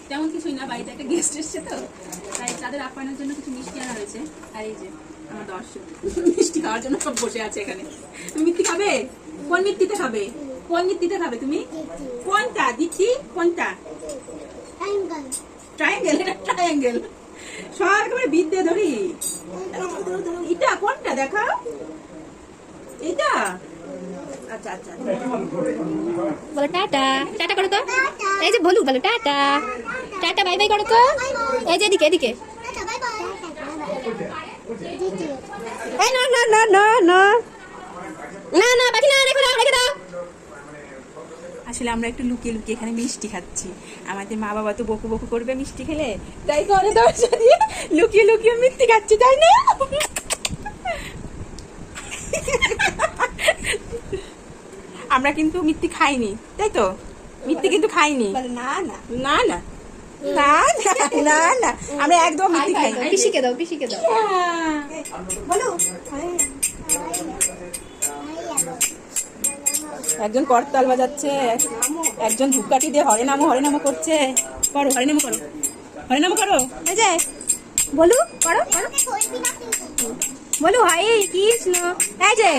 তেমন কিছুই না, বাড়িতে একটা গেস্ট এসছে তো, তাই তাদের আপ্যায়নের জন্য কিছু মিষ্টি আনা হয়েছে। আর এই যে আমার দর্শক মিষ্টি খাওয়ার জন্য সব বসে আছে এখানে। তুমি মিষ্টি খাবে? কোন মিষ্টিতে খাবে? কোন মিষ্টিতে খাবে তুমি? কোনটা দিচ্ছি? কোনটা? ট্রায়াঙ্গেল। এটা ট্রায়াঙ্গেল। সব একেবারে বিদ্যে ধরি। এটা কোনটা দেখা? এটা? আচ্ছা আচ্ছা, বলো টাটা। টাটা করো তো। এই যে বলু, বলো টাটা। টাটা বাই বাই করো তো। এই যে এদিকে এদিকে। এই না না না না না না না, বাকি না, রেখে দাও রেখে দাও। আসলে আমরা একটু লুকিয়ে লুকিয়ে এখানে মিষ্টি খাচ্ছি। আমাদের মা বাবা তো বকু বকু করবে মিষ্টি খেলে, তাই ঘরে দরজা দিয়ে লুকিয়ে লুকিয়ে মিষ্টি খাচ্ছি, তাই না? আমরা কিন্তু মিথ্যি খাইনি, তাই তো? মিথ্যি কিন্তু খাইনি। না না না না না না না, আমরা একদম মিথ্যি খাই না। পিসিকে দাও, পিসিকে দাও। বলো, একজন করতাল বাজাচ্ছে, একজন ধূপকাঠি দিয়ে হরে নামো করছে। করো হরে নামো করো, হরে নামো করো। এই যে বলু করো করো। বলু হাই কৃষ্ণ। এই যে